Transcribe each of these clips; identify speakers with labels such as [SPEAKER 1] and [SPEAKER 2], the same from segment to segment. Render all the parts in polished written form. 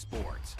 [SPEAKER 1] sports.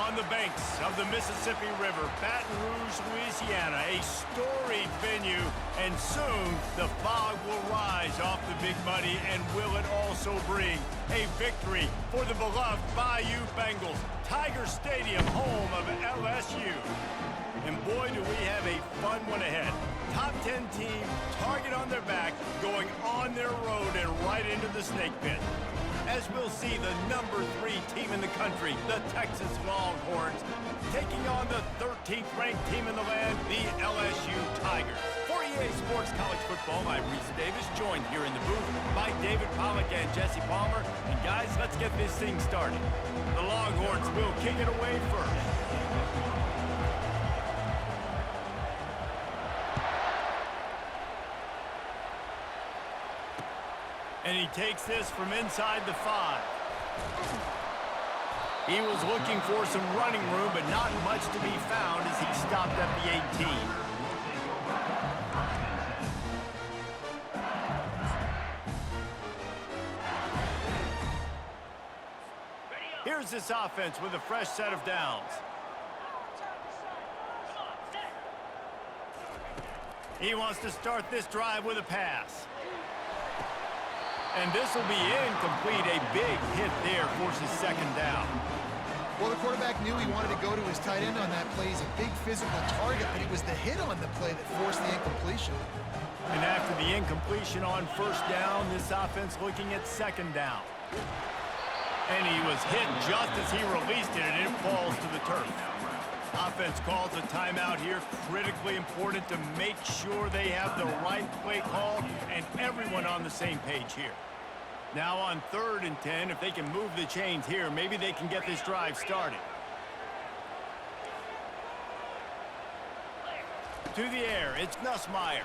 [SPEAKER 1] On the banks of the Mississippi River, Baton Rouge, Louisiana, a storied venue, and soon the fog will rise off the Big Muddy, and will it also bring a victory for the beloved Bayou Bengals, Tiger Stadium, home of LSU. And boy, do we have a fun one ahead. Top 10 team, target on their back, going on their road and right into the snake pit. As we'll see the number 3 team in the country, the Texas Longhorns, taking on the 13th ranked team in the land, the LSU Tigers. For EA Sports College Football, I'm Reese Davis, joined here in the booth by David Pollack and Jesse Palmer. And guys, let's get this thing started. The Longhorns will kick it away first. And he takes this from inside the 5. He was looking for some running room, but not much to be found as he stopped at the 18. Here's this offense with a fresh set of downs. He wants to start this drive with a pass. And this will be incomplete. A big hit there forces second down.
[SPEAKER 2] Well, the quarterback knew he wanted to go to his tight end on that play. He's a big physical target, but it was the hit on the play that forced the incompletion.
[SPEAKER 1] And after the incompletion on first down, this offense looking at second down. And he was hit just as he released it, and it falls to the turf. Offense calls a timeout here. Critically important to make sure they have the right play call and everyone on the same page here. Now on 3rd and 10, if they can move the chains here, maybe they can get this drive started. To the air, it's Nussmeier.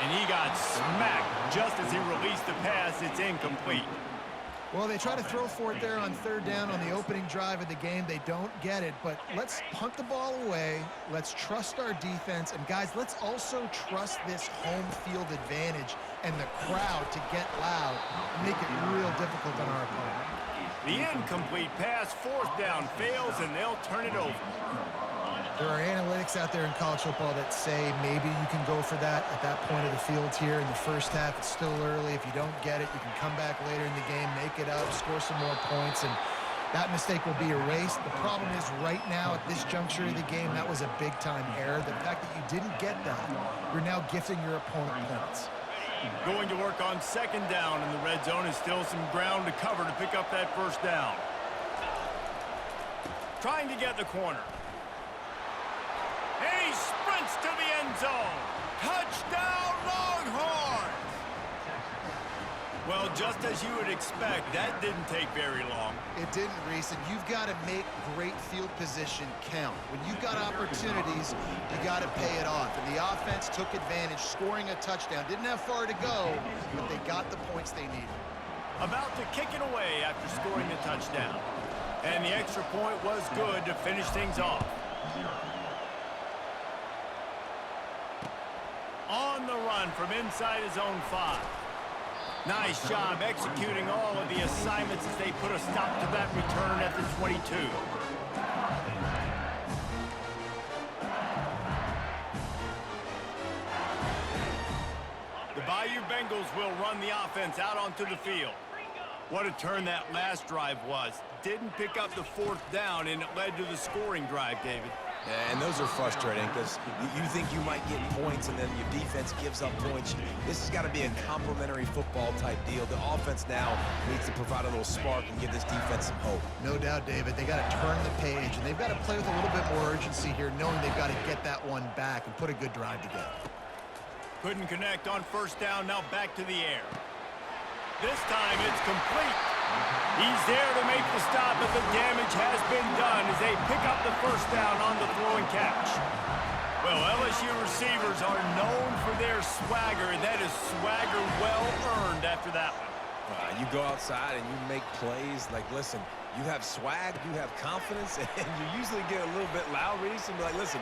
[SPEAKER 1] And he got smacked just as he released the pass. It's incomplete.
[SPEAKER 2] Well, they try to throw for it there on 3rd down on the opening drive of the game. They don't get it, but let's punt the ball away. Let's trust our defense. And, guys, let's also trust this home field advantage and the crowd to get loud and make it real difficult on our opponent.
[SPEAKER 1] The incomplete pass, 4th down, fails, and they'll turn it over.
[SPEAKER 2] There are analytics out there in college football that say maybe you can go for that at that point of the field here in the first half. It's still early. If you don't get it, you can come back later in the game, make it up, score some more points, and that mistake will be erased. The problem is right now at this juncture of the game, that was a big-time error. The fact that you didn't get that, you're now gifting your opponent points.
[SPEAKER 1] Going to work on 2nd down in the red zone, is still some ground to cover to pick up that 1st down. Trying to get the corner. And he sprints to the end zone. Touchdown, Longhorns! Well, just as you would expect, that didn't take very long.
[SPEAKER 2] It didn't, Reese, and you've got to make great field position count. When you've got opportunities, you got to pay it off. And the offense took advantage, scoring a touchdown. Didn't have far to go, but they got the points they needed.
[SPEAKER 1] About to kick it away after scoring the touchdown. And the extra point was good to finish things off. On the run from inside his own 5. Nice job executing all of the assignments as they put a stop to that return at the 22. The Bayou Bengals will run the offense out onto the field. What a turn that last drive was. Didn't pick up the 4th down, and it led to the scoring drive, David.
[SPEAKER 3] And those are frustrating because you think you might get points and then your defense gives up points. This has got to be a complementary football type deal. The offense now needs to provide a little spark and give this defense some hope.
[SPEAKER 2] No doubt, David. They got to turn the page, and they've got to play with a little bit more urgency here, knowing they've got to get that one back and put a good drive together.
[SPEAKER 1] Couldn't connect on 1st down, now back to the air. This time it's complete. He's there to make the stop, but the damage has been done as they pick up the 1st down on the throw and catch. Well, LSU receivers are known for their swagger, and that is swagger well earned after that one.
[SPEAKER 3] You go outside and you make plays. Like, listen, you have swag, you have confidence, and you usually get a little bit loud, Reese, and be like, listen,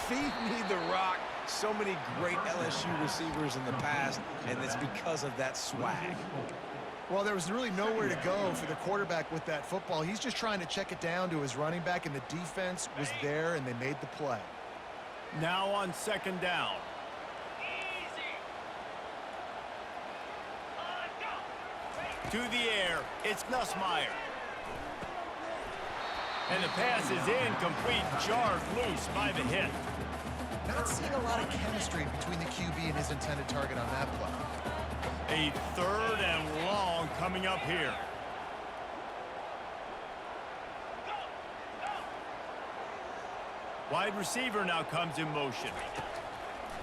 [SPEAKER 3] feed me the rock. So many great LSU receivers in the past, and it's because of that swag.
[SPEAKER 2] Well, there was really nowhere to go for the quarterback with that football. He's just trying to check it down to his running back, and the defense was there, and they made the play.
[SPEAKER 1] Now on second down. To the air, it's Nussmeier. And the pass is incomplete, jarred loose by the hit.
[SPEAKER 2] Not seeing a lot of chemistry between the QB and his intended target on that play.
[SPEAKER 1] A third and long coming up here. Wide receiver now comes in motion.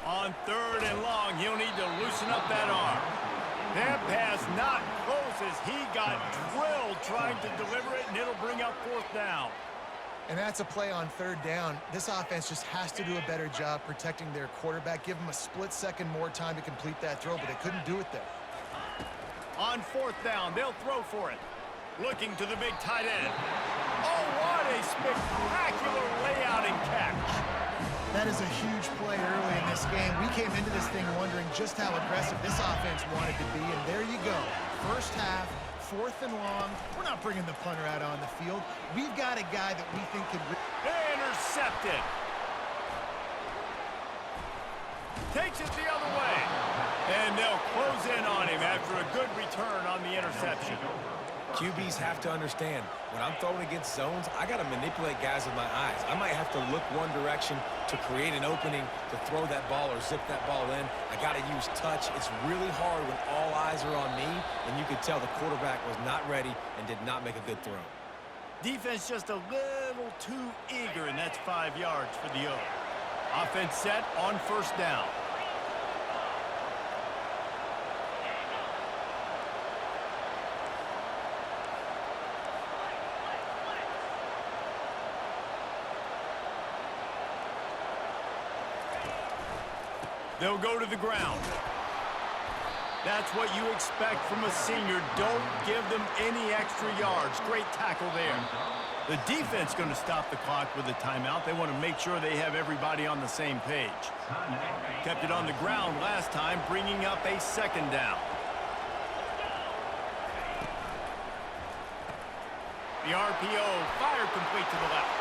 [SPEAKER 1] On third and long, he'll need to loosen up that arm. That pass not close as he got drilled trying to deliver it, and it'll bring up fourth down.
[SPEAKER 2] And that's a play on third down. This offense just has to do a better job protecting their quarterback. Give them a split second more time to complete that throw, but they couldn't do it there.
[SPEAKER 1] On fourth down, they'll throw for it. Looking to the big tight end. Oh, what a spectacular layout and catch.
[SPEAKER 2] That is a huge play early in this game. We came into this thing wondering just how aggressive this offense wanted to be, and there you go. First half, fourth and long. We're not bringing the punter out on the field. We've got a guy that we think could...
[SPEAKER 1] Intercepted. Takes it the other way. And they'll close in on him after a good return on the interception.
[SPEAKER 3] QBs have to understand, when I'm throwing against zones, I got to manipulate guys with my eyes. I might have to look one direction to create an opening to throw that ball or zip that ball in. I got to use touch. It's really hard when all eyes are on me, and you could tell the quarterback was not ready and did not make a good throw.
[SPEAKER 1] Defense just a little too eager, and that's 5 yards for the O. Offense set on first down. They'll go to the ground. That's what you expect from a senior. Don't give them any extra yards. Great tackle there. The defense going to stop the clock with a timeout. They want to make sure they have everybody on the same page. Kept it on the ground last time, bringing up a second down. The RPO fired complete to the left.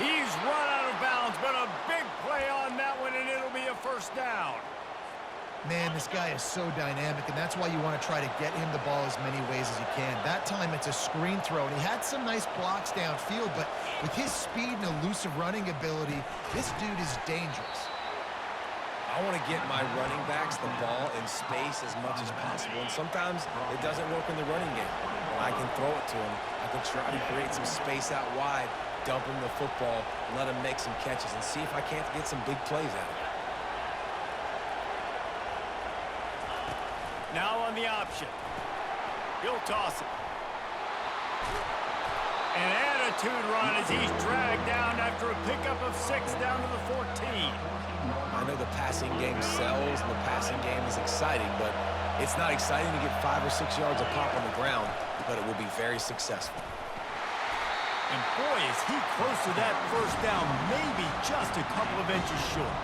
[SPEAKER 1] He's run out of bounds, but a big play on that one, and it'll be a first down.
[SPEAKER 2] Man, this guy is so dynamic, and that's why you want to try to get him the ball as many ways as you can. That time, it's a screen throw, and he had some nice blocks downfield, but with his speed and elusive running ability, this dude is dangerous.
[SPEAKER 3] I want to get my running backs the ball in space as much as possible, and sometimes it doesn't work in the running game. When I can throw it to him, I can try to create some space out wide, dump him the football, let him make some catches, and see if I can't get some big plays out of it.
[SPEAKER 1] Now on the option. He'll toss it. An attitude run as he's dragged down after a pickup of 6 down to the 14.
[SPEAKER 3] I know the passing game sells and the passing game is exciting, but it's not exciting to get 5 or 6 yards a pop on the ground, but it will be very successful.
[SPEAKER 1] And boy, is he close to that first down, maybe just a couple of inches short.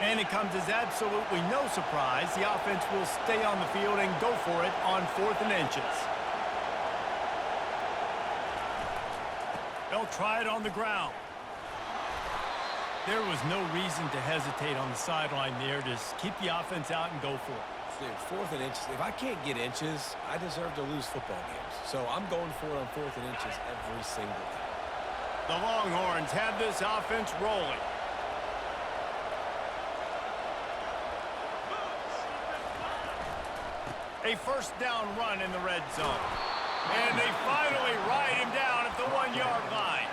[SPEAKER 1] And it comes as absolutely no surprise. The offense will stay on the field and go for it on 4th and inches. They'll try it on the ground. There was no reason to hesitate on the sideline there. Just keep the offense out and go for it.
[SPEAKER 3] Dude, 4th and inches. If I can't get inches, I deserve to lose football games. So I'm going for it on 4th and inches every single time.
[SPEAKER 1] The Longhorns have this offense rolling. A first down run in the red zone. And they finally ride him down at the 1-yard line.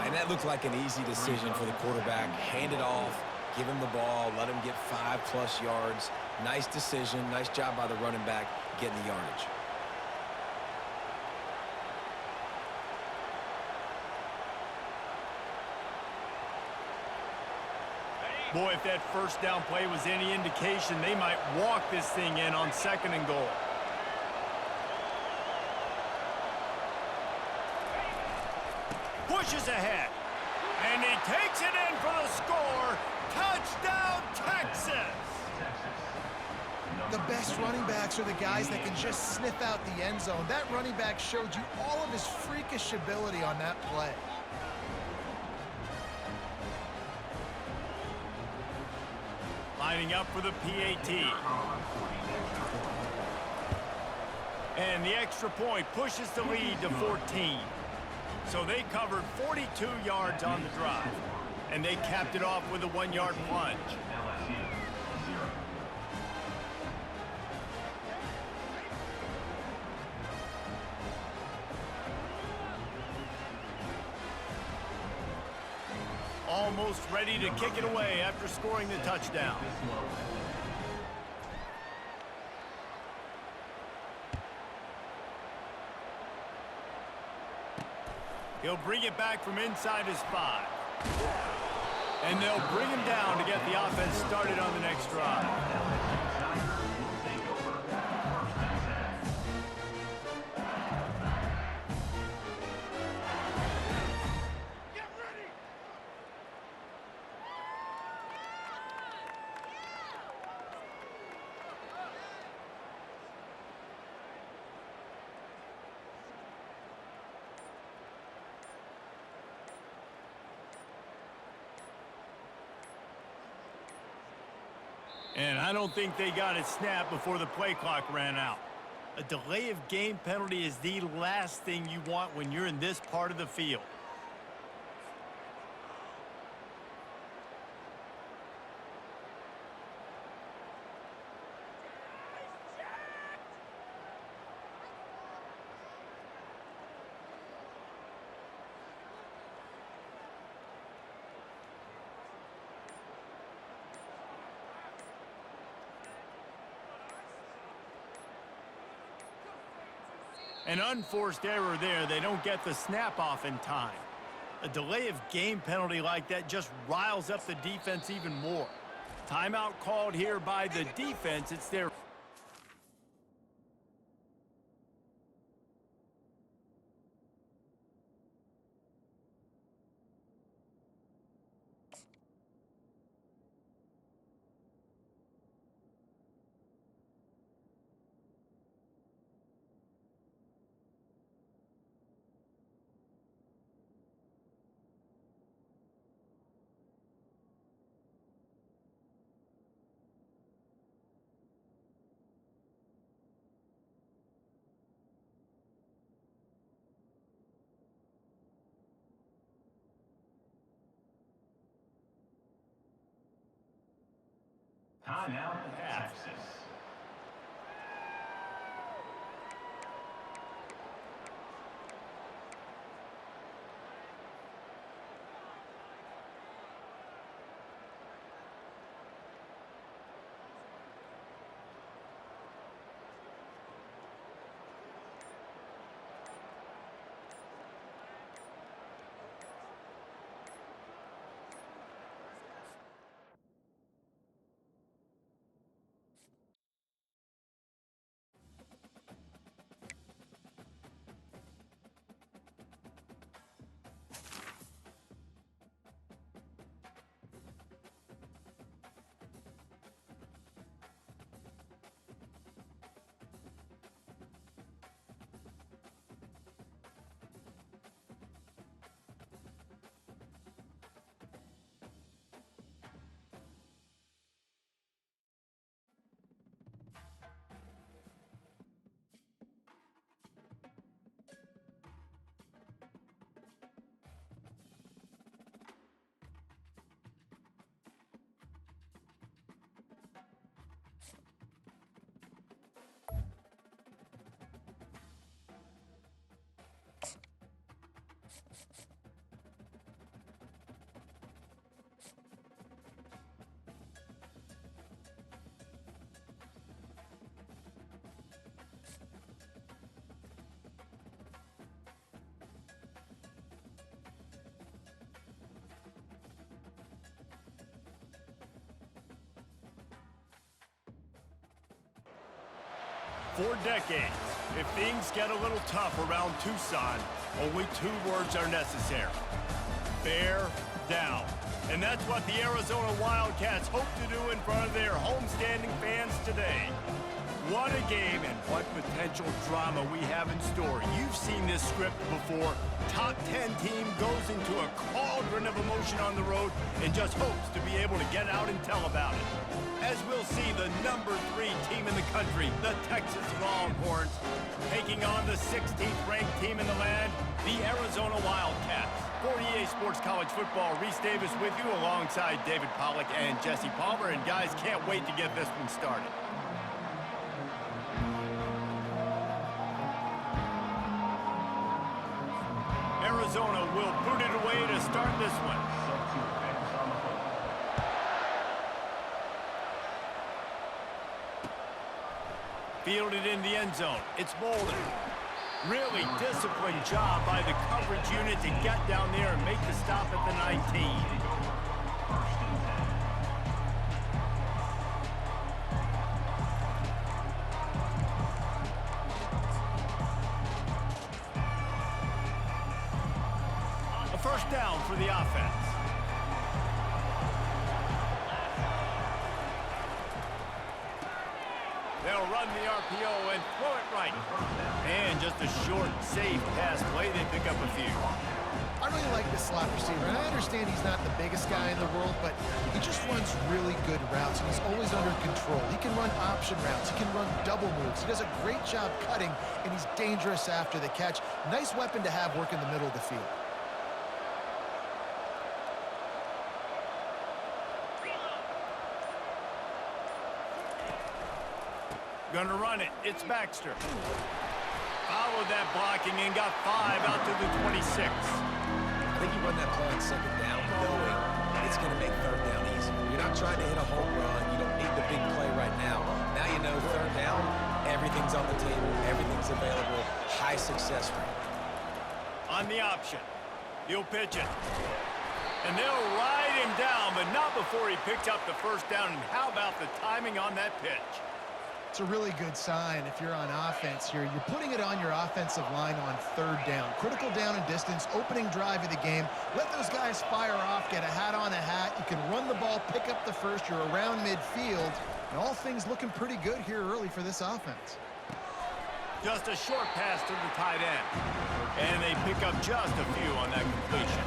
[SPEAKER 3] And that looked like an easy decision for the quarterback. Hand it off, give him the ball, let him get 5+ yards. Nice decision, nice job by the running back getting the yardage.
[SPEAKER 1] Boy, if that first down play was any indication, they might walk this thing in on 2nd and goal. Pushes ahead. And he takes it in for the score. Touchdown, Texas!
[SPEAKER 2] The best running backs are the guys that can just sniff out the end zone. That running back showed you all of his freakish ability on that play.
[SPEAKER 1] Lining up for the PAT. And the extra point pushes the lead to 14. So they covered 42 yards on the drive. And they capped it off with a 1-yard plunge. Almost ready to kick it away after scoring the touchdown. He'll bring it back from inside his 5. And they'll bring him down to get the offense started on the next drive. And I don't think they got it snapped before the play clock ran out. A delay of game penalty is the last thing you want when you're in this part of the field. An unforced error there. They don't get the snap off in time. A delay of game penalty like that just riles up the defense even more. Timeout called here by the defense. It's their
[SPEAKER 4] Timeout, Texas.
[SPEAKER 1] For decades, if things get a little tough around Tucson, only 2 words are necessary. Bear down. And that's what the Arizona Wildcats hope to do in front of their homestanding fans today. What a game and what potential drama we have in store. You've seen this script before. Top 10 team goes into a cauldron of emotion on the road and just hopes to be able to get out and tell about it. As we'll see the number 3 team in the country, the Texas Longhorns, taking on the 16th ranked team in the land, the Arizona Wildcats. For EA Sports College Football, Reese Davis with you alongside David Pollack and Jesse Palmer. And guys, can't wait to get this one started. Arizona will boot it away to start this one. Fielded in the end zone. It's Bolden. Really disciplined job by the coverage unit to get down there and make the stop at the 19. A first down for the offense. They'll run the RPO and throw it right. And just a short, safe pass play. They pick up a few.
[SPEAKER 2] I really like this slot receiver, and I understand he's not the biggest guy in the world, but he just runs really good routes, and he's always under control. He can run option routes. He can run double moves. He does a great job cutting, and he's dangerous after the catch. Nice weapon to have work in the middle of the field.
[SPEAKER 1] Gonna run it. It's Baxter. Followed that blocking and got 5 out to the 26.
[SPEAKER 3] I think you run that play on second down, knowing it's going to make third down easy. You're not trying to hit a home run. You don't need the big play right now. Now you know third down, everything's on the table, everything's available, high success rate.
[SPEAKER 1] On the option, he'll pitch it. And they'll ride him down, but not before he picked up the first down. And how about the timing on that pitch?
[SPEAKER 2] It's a really good sign if you're on offense here. You're putting it on your offensive line on third down. Critical down and distance, opening drive of the game. Let those guys fire off, get a hat on a hat. You can run the ball, pick up the first. You're around midfield. And all things looking pretty good here early for this offense.
[SPEAKER 1] Just a short pass to the tight end. And they pick up just a few on that completion.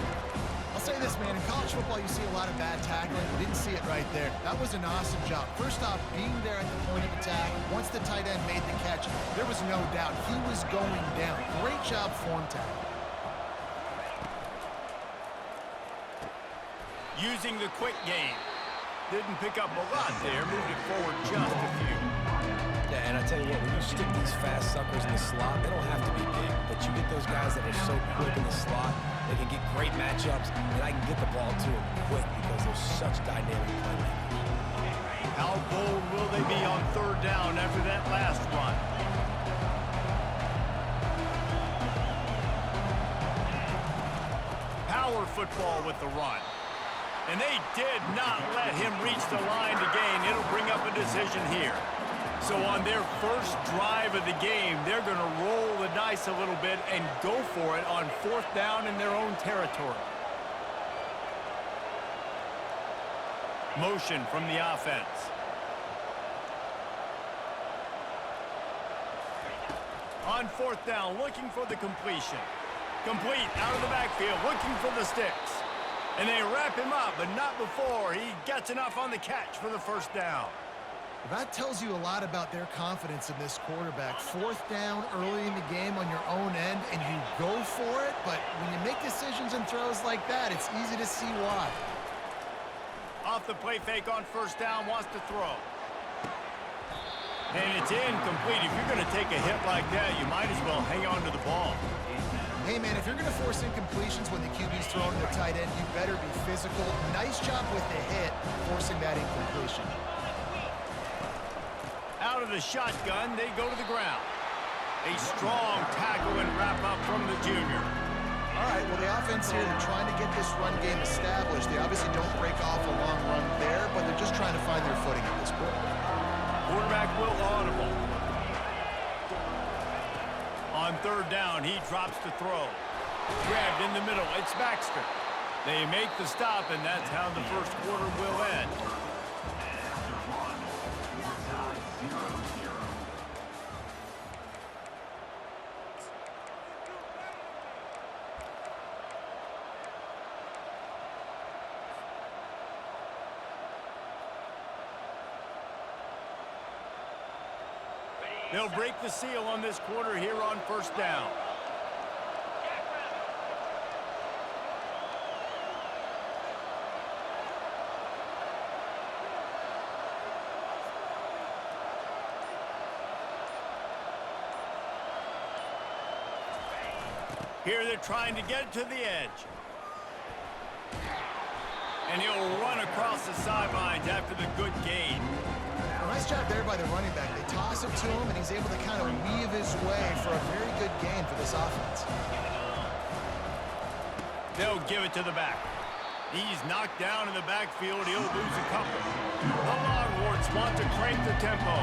[SPEAKER 2] I'll say this, man, in college football you see a lot of bad tackling. You didn't see it right there. That was an awesome job. First off, being there at the point of attack, once the tight end made the catch, there was no doubt he was going down. Great job form tackle.
[SPEAKER 1] Using the quick game. Didn't pick up a lot there, moved it forward just a few.
[SPEAKER 3] Yeah, and I tell you what, when you stick these fast suckers in the slot, they don't have to be big, but you get those guys that are so quick in the slot, they can get great matchups, and I can get the ball to them quick because they're such dynamic playmakers.
[SPEAKER 1] How bold will they be on third down after that last run? Power football with the run. And they did not let him reach the line to gain. It'll bring up a decision here. So on their first drive of the game, they're going to roll the dice a little bit and go for it on fourth down in their own territory. Motion from the offense. On fourth down, looking for the completion. Complete out of the backfield, looking for the sticks. And they wrap him up, but not before he gets enough on the catch for the first down.
[SPEAKER 2] That tells you a lot about their confidence in this quarterback. Fourth down early in the game on your own end, and you go for it, but when you make decisions and throws like that, it's easy to see why.
[SPEAKER 1] Off the play fake on first down, wants to throw. And it's incomplete. If you're going to take a hit like that, you might as well hang on to the ball.
[SPEAKER 2] Hey, man, if you're going to force incompletions when the QB's throwing the tight end, you better be physical. Nice job with the hit, forcing that incompletion.
[SPEAKER 1] Out of the shotgun, they go to the ground. A strong tackle and wrap up from the junior.
[SPEAKER 2] All right, well, the offense here, they're trying to get this run game established. They obviously don't break off a long run there, but they're just trying to find their footing at this point.
[SPEAKER 1] Quarterback will audible. On third down, he drops to throw. Grabbed in the middle, it's Baxter. They make the stop, and that's how the first quarter will end. They'll break the seal on this quarter here on first down. Here they're trying to get to the edge. And he'll run across the sidelines after the good gain.
[SPEAKER 2] Nice job there by the running back. They toss it to him, and he's able to kind of weave his way for a very good gain for this offense.
[SPEAKER 1] They'll give it to the back. He's knocked down in the backfield. He'll lose a couple. The Longhorns want to crank the tempo.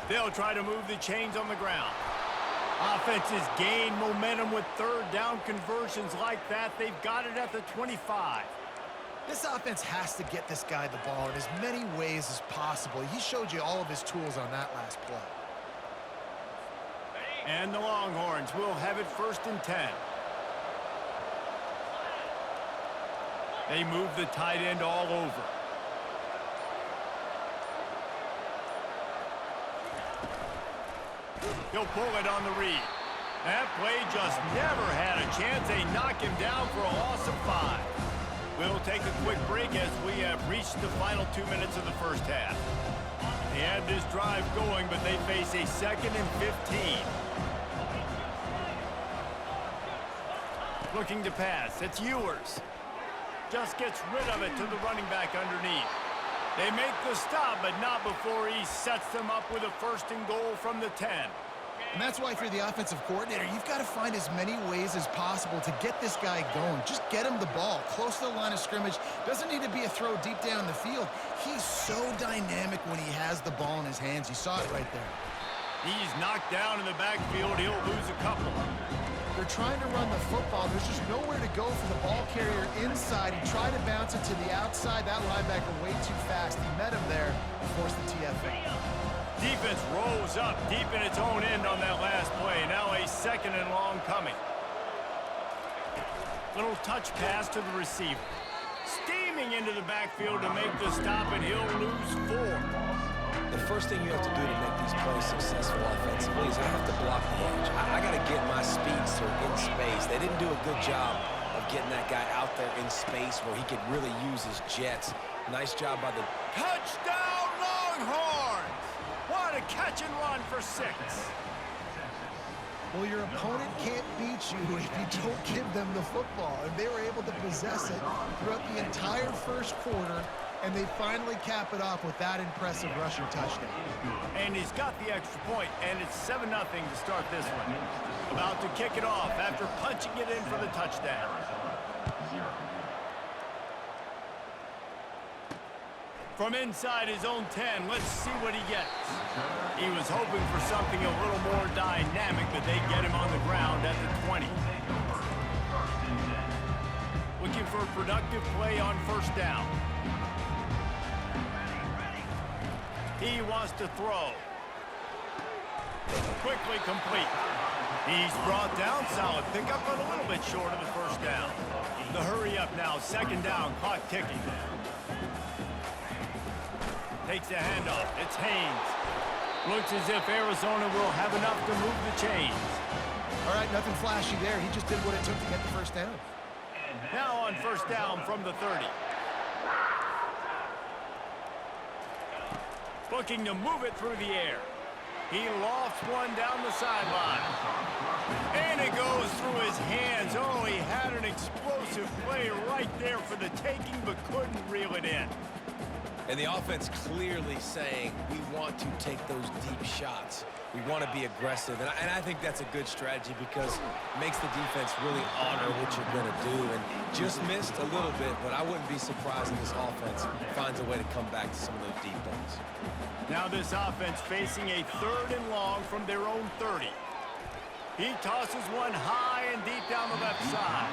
[SPEAKER 1] They'll try to move the chains on the ground. Offenses gain momentum with third down conversions like that. They've got it at the 25.
[SPEAKER 2] This offense has to get this guy the ball in as many ways as possible. He showed you all of his tools on that last play.
[SPEAKER 1] And the Longhorns will have it 1st and 10. They move the tight end all over. He'll pull it on the read. That play just never had a chance. They knock him down for a loss of 5. We'll take a quick break as we have reached the final 2 minutes of the first half. They had this drive going, but they face a 2nd and 15. Looking to pass. It's Ewers. Just gets rid of it to the running back underneath. They make the stop, but not before he sets them up with a 1st and goal from the 10.
[SPEAKER 2] And that's why if you're the offensive coordinator, you've got to find as many ways as possible to get this guy going. Just get him the ball close to the line of scrimmage. Doesn't need to be a throw deep down the field. He's so dynamic when he has the ball in his hands. You saw it right there.
[SPEAKER 1] He's knocked down in the backfield. He'll lose a couple.
[SPEAKER 2] They're trying to run the football. There's just nowhere to go for the ball carrier inside. He tried to bounce it to the outside. That linebacker way too fast. He met him there and forced the TFA.
[SPEAKER 1] Defense rolls up deep in its own end on that last play. Now a 2nd and long coming. Little touch pass to the receiver. Steaming into the backfield to make the stop, and he'll lose 4.
[SPEAKER 3] The first thing you have to do to make these plays successful offensively is I have to block the edge. I got to get my speedster in space. They didn't do a good job of getting that guy out there in space where he could really use his jets. Nice job by the...
[SPEAKER 1] Touchdown, Longhorns! What a catch and run for 6.
[SPEAKER 2] Well, your opponent can't beat you if you don't give them the football. And they were able to possess it throughout the entire first quarter, and they finally cap it off with that impressive rushing touchdown.
[SPEAKER 1] And he's got the extra point, and it's 7-0 to start this one. About to kick it off after punching it in for the touchdown. From inside his own 10, let's see what he gets. He was hoping for something a little more dynamic, but they get him on the ground at the 20. Looking for a productive play on 1st down. He wants to throw. Quickly complete. He's brought down, solid pickup, but a little bit short of the 1st down. The hurry up now, 2nd down, clock ticking. Takes a handoff. It's Haynes. Looks as if Arizona will have enough to move the chains.
[SPEAKER 2] All right, nothing flashy there. He just did what it took to get the 1st down.
[SPEAKER 1] Now on 1st down from the 30. Looking to move it through the air. He lofts one down the sideline. And it goes through his hands. Oh, he had an explosive play right there for the taking, but couldn't reel it in.
[SPEAKER 3] And the offense clearly saying, we want to take those deep shots. We want to be aggressive. And I think that's a good strategy because it makes the defense really honor what you're going to do. And just missed a little bit, but I wouldn't be surprised if this offense finds a way to come back to some of those deep balls.
[SPEAKER 1] Now this offense facing a 3rd and long from their own 30. He tosses one high and deep down the left side.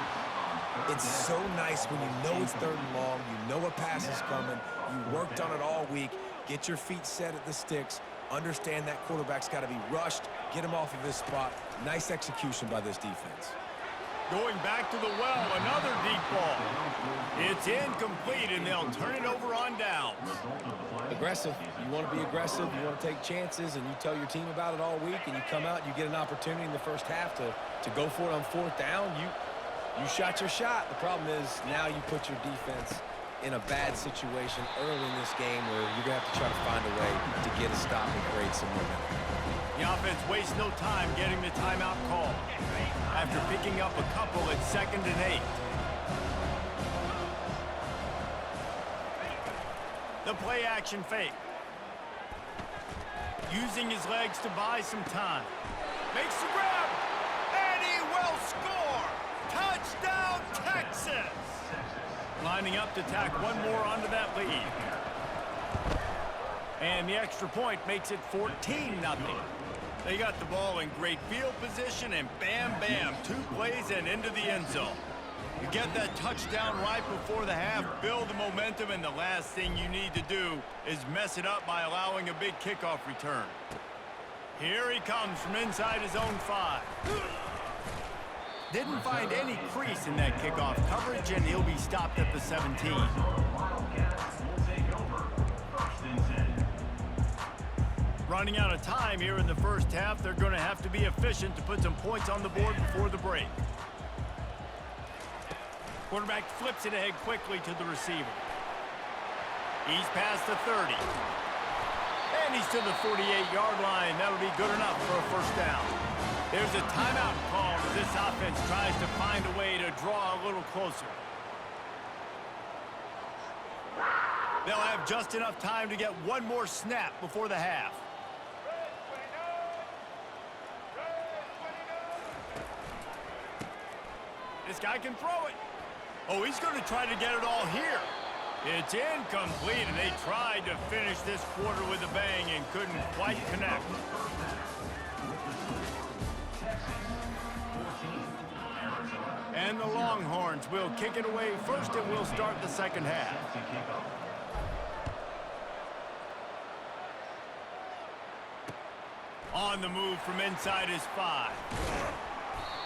[SPEAKER 3] It's so nice when you know it's 3rd and long, you know a pass is coming, you worked on it all week, get your feet set at the sticks, understand that quarterback's got to be rushed, get him off of his spot. Nice execution by this defense.
[SPEAKER 1] Going back to the well, another deep ball. It's incomplete, and they'll turn it over on downs.
[SPEAKER 3] Aggressive. You want to be aggressive, you want to take chances, and you tell your team about it all week, and you come out and you get an opportunity in the first half to go for it on 4th down. You shot your shot. The problem is now you put your defense in a bad situation early in this game where you're going to have to try to find a way to get a stop and create some momentum.
[SPEAKER 1] The offense wastes no time getting the timeout call after picking up a couple at 2nd and 8. The play action fake. Using his legs to buy some time. Makes the grab, and he will score! Touchdown, Texas! Lining up to tack one more onto that lead. And the extra point makes it 14-0. They got the ball in great field position, and bam, bam, 2 plays and into the end zone. You get that touchdown right before the half, build the momentum, and the last thing you need to do is mess it up by allowing a big kickoff return. Here he comes from inside his own 5. Didn't find any crease in that kickoff coverage, and he'll be stopped at the 17. Running out of time here in the first half, they're going to have to be efficient to put some points on the board before the break. Quarterback flips it ahead quickly to the receiver. He's past the 30. And he's to the 48-yard line. That'll be good enough for a first down. There's a timeout call as this offense tries to find a way to draw a little closer. They'll have just enough time to get one more snap before the half. This guy can throw it. Oh, he's going to try to get it all here. It's incomplete, and they tried to finish this quarter with a bang and couldn't quite connect. And the Longhorns will kick it away first, and we'll start the second half. On the move from inside his 5.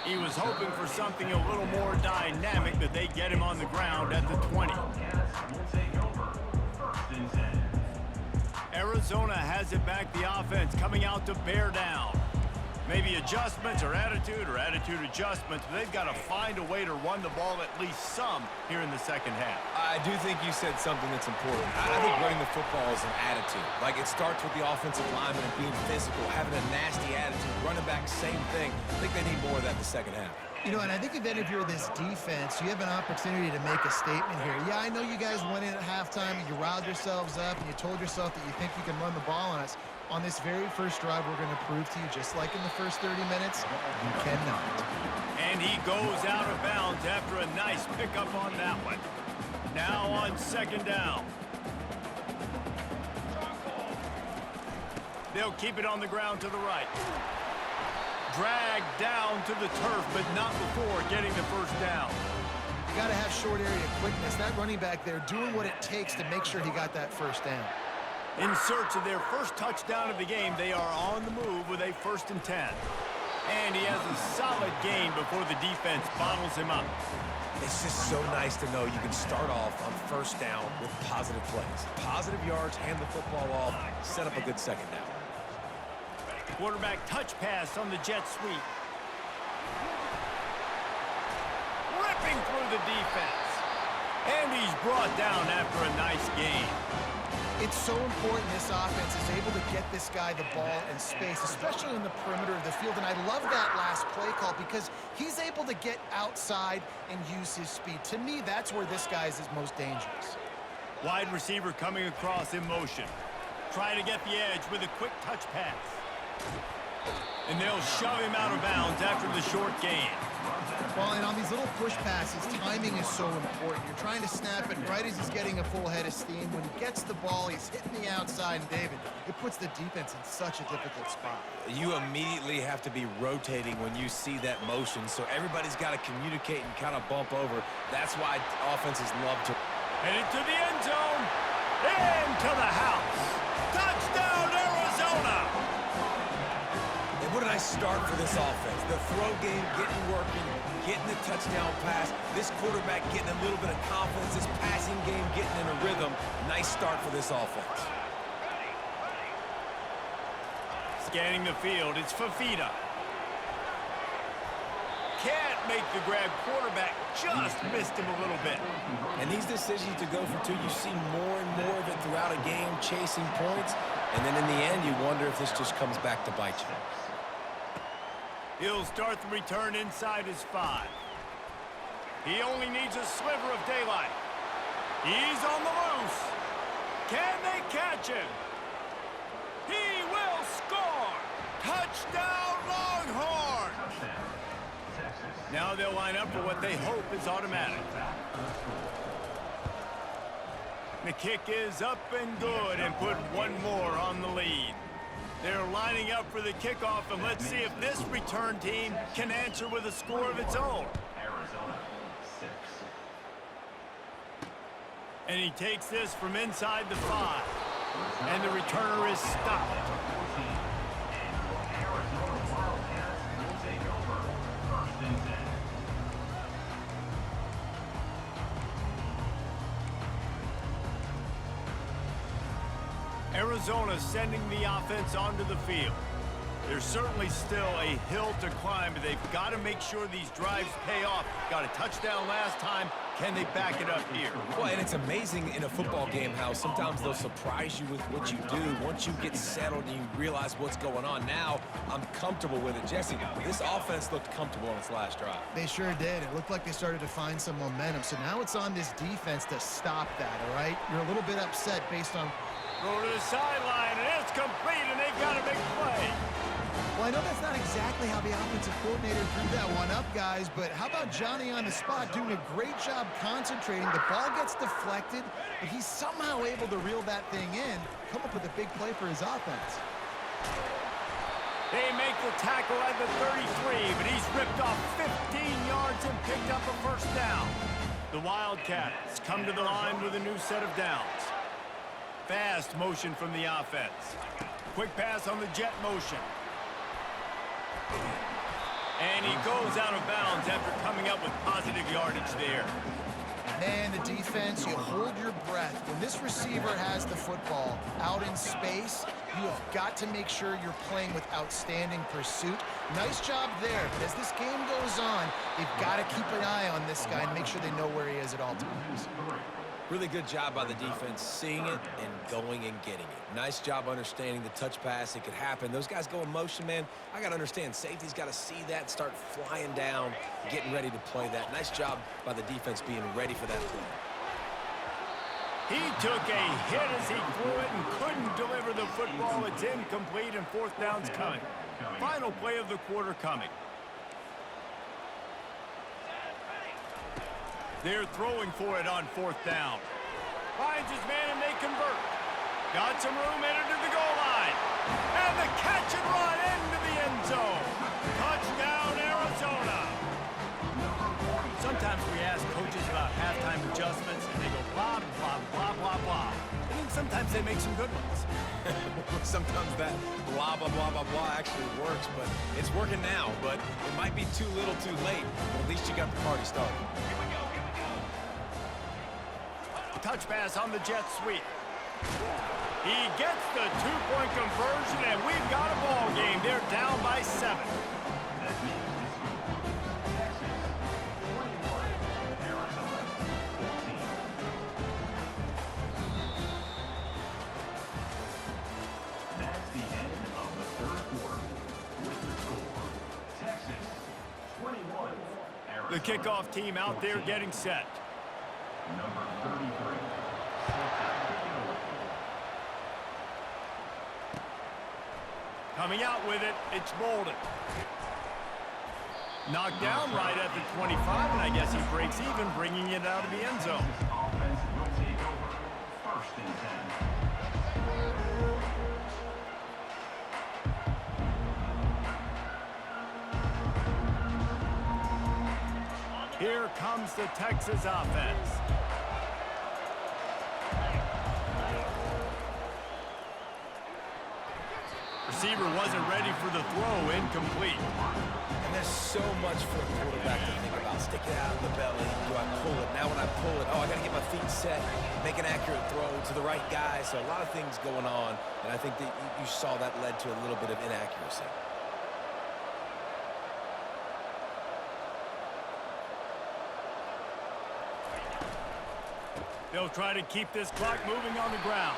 [SPEAKER 1] He was hoping for something a little more dynamic, but they get him on the ground at the 20. Arizona has it back, the offense coming out to bear down. Maybe adjustments or attitude adjustments, but they've got to find a way to run the ball at least some here in the second half.
[SPEAKER 3] I do think you said something that's important. I think running the football is an attitude. Like, it starts with the offensive lineman and being physical, having a nasty attitude. Running back, same thing. I think they need more of that in the second half.
[SPEAKER 2] You know, and I think then if you're this defense, you have an opportunity to make a statement here. Yeah, I know you guys went in at halftime and you riled yourselves up and you told yourself that you think you can run the ball on us. On this very first drive, we're going to prove to you, just like in the first 30 minutes, you cannot.
[SPEAKER 1] And he goes out of bounds after a nice pickup on that one. Now on second down. They'll keep it on the ground to the right. Dragged down to the turf, but not before getting the first down.
[SPEAKER 2] You got to have short area quickness. That running back there doing what it takes to make sure he got that first down.
[SPEAKER 1] In search of their first touchdown of the game, they are on the move with a 1st and 10. And he has a solid gain before the defense bottles him up.
[SPEAKER 3] It's just so nice to know you can start off on first down with positive plays. Positive yards, hand the football off, set up a good second down.
[SPEAKER 1] Quarterback touch pass on the jet sweep. Ripping through the defense. And he's brought down after a nice gain.
[SPEAKER 2] It's so important this offense is able to get this guy the ball in space, especially in the perimeter of the field. And I love that last play call because he's able to get outside and use his speed. To me, that's where this guy is most dangerous.
[SPEAKER 1] Wide receiver coming across in motion. Trying to get the edge with a quick touch pass. And they'll shove him out of bounds after the short gain.
[SPEAKER 2] Well, and on these little push passes, timing is so important. You're trying to snap it right as he's getting a full head of steam. When he gets the ball, he's hitting the outside, and David, it puts the defense in such a difficult spot.
[SPEAKER 3] You immediately have to be rotating when you see that motion, so everybody's got to communicate and kind of bump over. That's why offenses love to.
[SPEAKER 1] Headed to the end zone. Into the house. Touchdown, Arizona!
[SPEAKER 3] And what a nice start for this offense. The throw game getting working, getting the touchdown pass. This quarterback getting a little bit of confidence. This passing game getting in a rhythm. Nice start for this offense.
[SPEAKER 1] Scanning the field, it's Fafita. Can't make the grab. Quarterback just missed him a little bit.
[SPEAKER 3] And these decisions to go for two, you see more and more of it throughout a game, chasing points. And then in the end, you wonder if this just comes back to bite you.
[SPEAKER 1] He'll start the return inside his 5. He only needs a sliver of daylight. He's on the loose. Can they catch him? He will score! Touchdown, Longhorn! Now they'll line up for what they hope is automatic. The kick is up and good and put one more on the lead. They're lining up for the kickoff, and let's see if this return team can answer with a score of its own.
[SPEAKER 4] Arizona 6.
[SPEAKER 1] And he takes this from inside the 5. And the returner is stopped.
[SPEAKER 4] Arizona Wildcats will take over 1st and 10.
[SPEAKER 1] Arizona sending the offense onto the field. There's certainly still a hill to climb, but they've got to make sure these drives pay off. Got a touchdown last time. Can they back it up here?
[SPEAKER 3] Well, and it's amazing in a football game how sometimes they'll surprise you with what you do. Once you get settled and you realize what's going on, now I'm comfortable with it. Jesse, this offense looked comfortable on its last drive.
[SPEAKER 2] They sure did. It looked like they started to find some momentum. So now it's on this defense to stop that, all right? You're a little bit upset based on...
[SPEAKER 1] Throw to the sideline, and it's complete, and they've got a big play.
[SPEAKER 2] Well, I know that's not exactly how the offensive coordinator drew that one up, guys, but how about Johnny on the spot doing a great job concentrating? The ball gets deflected, but he's somehow able to reel that thing in, come up with a big play for his offense.
[SPEAKER 1] They make the tackle at the 33, but he's ripped off 15 yards and picked up a first down. The Wildcats come to the line with a new set of downs. Fast motion from the offense. Quick pass on the jet motion. And he goes out of bounds after coming up with positive yardage there.
[SPEAKER 2] Man, the defense, you hold your breath. When this receiver has the football out in space, you have got to make sure you're playing with outstanding pursuit. Nice job there, but as this game goes on, they've got to keep an eye on this guy and make sure they know where he is at all times.
[SPEAKER 3] Really good job by the defense seeing it and going and getting it. Nice job understanding the touch pass. It could happen. Those guys go in motion, man. I got to understand. Safety's got to see that and start flying down, getting ready to play that. Nice job by the defense being ready for that play.
[SPEAKER 1] He took a hit as he threw it and couldn't deliver the football. It's incomplete and fourth down's coming. Final play of the quarter coming. They're throwing for it on fourth down. Finds his man and they convert. Got some room, entered to the goal line. And the catch and run into the end zone. Touchdown, Arizona. Sometimes we ask coaches about halftime adjustments and they go blah, blah, blah, blah, blah. I mean, sometimes they make some good ones.
[SPEAKER 3] Sometimes that blah, blah, blah, blah, blah actually works, but it's working now. But it might be too little too late. But at least you got the party started.
[SPEAKER 1] Touch pass on the jet sweep. He gets the two-point conversion, and we've got a ball game. They're down by 7.
[SPEAKER 4] That's the end of the third quarter. With the score, Texas 21.
[SPEAKER 1] The kickoff team out there getting set.
[SPEAKER 4] Number 33.
[SPEAKER 1] Coming out with it, it's Bolden. Knocked down right at the 25, and I guess he breaks even, bringing it out of the end zone.
[SPEAKER 4] Offense will take over. 1st and 10.
[SPEAKER 1] Here comes the Texas offense. Receiver wasn't ready for the throw, incomplete.
[SPEAKER 3] And there's so much for a quarterback to think about. Stick it out in the belly. Do I pull it? Now when I pull it, I got to get my feet set, make an accurate throw to the right guy. So a lot of things going on, and I think that you saw that led to a little bit of inaccuracy.
[SPEAKER 1] They'll try to keep this clock moving on the ground.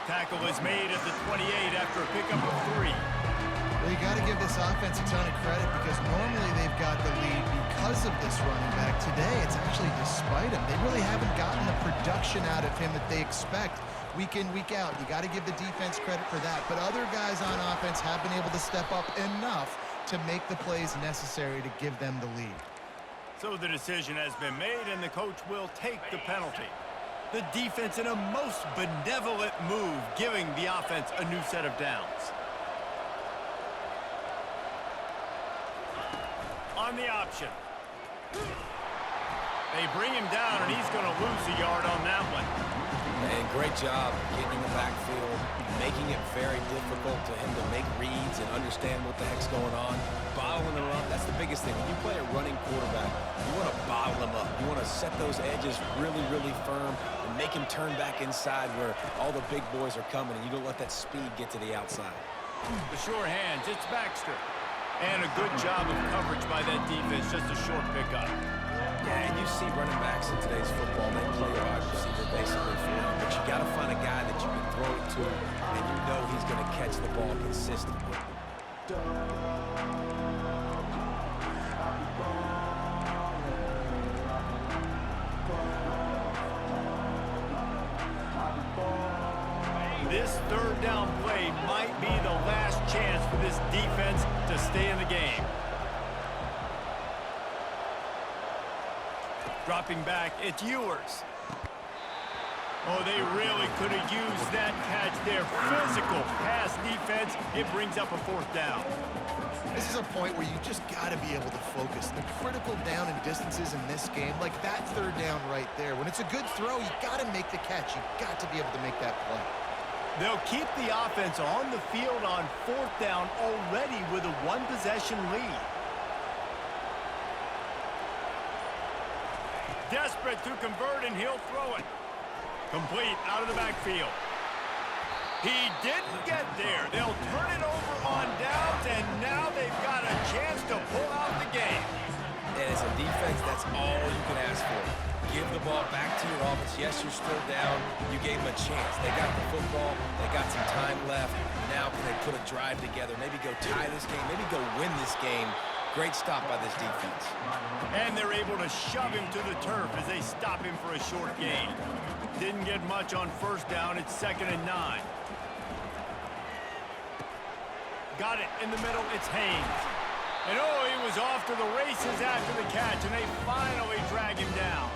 [SPEAKER 1] Tackle is made at the 28 after a pickup of 3.
[SPEAKER 2] Well, you got to give this offense a ton of credit because normally they've got the lead because of this running back. Today, it's actually despite him. They really haven't gotten the production out of him that they expect week in, week out. You got to give the defense credit for that. But other guys on offense have been able to step up enough to make the plays necessary to give them the lead.
[SPEAKER 1] So the decision has been made, and the coach will take the penalty. The defense in a most benevolent move, giving the offense a new set of downs. On the option. They bring him down, and he's going to lose a yard on that one.
[SPEAKER 3] And great job getting in the backfield, making it very difficult to him to make reads and understand what the heck's going on. Bottling them up, that's the biggest thing. When you play a running quarterback, you want to bottle them up. You want to set those edges really, really firm and make him turn back inside where all the big boys are coming, and you don't let that speed get to the outside.
[SPEAKER 1] The sure hands, it's Baxter. And a good job of coverage by that defense, just a short pickup.
[SPEAKER 3] Yeah, and you see running backs in today's football, they play a wide receiver basically for you, but you got to find a guy that you can throw it to, and you know he's going to catch the ball consistently.
[SPEAKER 1] This third down play might be the last chance for this defense to stay in the game. Dropping back, it's Ewers. Oh, they really could have used that catch there. Physical pass defense. It brings up a 4th down.
[SPEAKER 2] This is a point where you just got to be able to focus. The critical down and distances in this game, like that 3rd down right there. When it's a good throw, you got to make the catch. You got to be able to make that play.
[SPEAKER 1] They'll keep the offense on the field on 4th down already with a 1-possession lead. Desperate to convert, and he'll throw it. Complete out of the backfield. He didn't get there. They'll turn it over on downs, and now they've got a chance to pull out the game.
[SPEAKER 3] And as a defense, that's all you can ask for. Give the ball back to your offense. Yes, you're still down. You gave them a chance. They got the football. They got some time left. Now can they put a drive together? Maybe go tie this game. Maybe go win this game. Great stop by this defense.
[SPEAKER 1] And they're able to shove him to the turf as they stop him for a short gain. Didn't get much on 1st down. It's 2nd and 9. Got it in the middle. It's Haynes. And oh, he was off to the races after the catch, and they finally drag him down.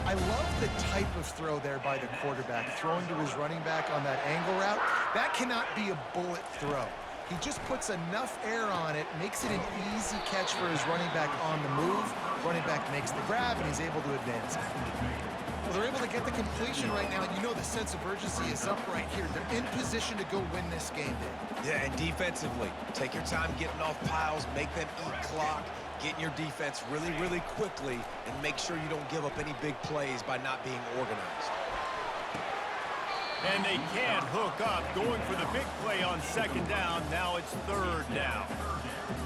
[SPEAKER 2] I love the type of throw there by the quarterback, throwing to his running back on that angle route. That cannot be a bullet throw. He just puts enough air on it, makes it an easy catch for his running back on the move. Running back makes the grab, and he's able to advance. Well, they're able to get the completion right now, and you know the sense of urgency is up right here. They're in position to go win this game, Dave.
[SPEAKER 3] Yeah, and defensively, take your time getting off piles, make them eat clock, get in your defense really, really quickly, and make sure you don't give up any big plays by not being organized.
[SPEAKER 1] And they can't hook up, going for the big play on 2nd down. Now it's 3rd down.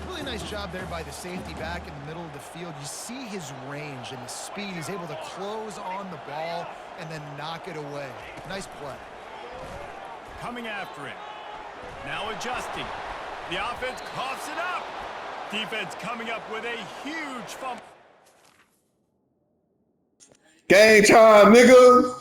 [SPEAKER 2] Really nice job there by the safety back in the middle of the field. You see his range and the speed. He's able to close on the ball and then knock it away. Nice play.
[SPEAKER 1] Coming after him. Now adjusting. The offense coughs it up. Defense coming up with a huge fumble.
[SPEAKER 5] Game time, nigga.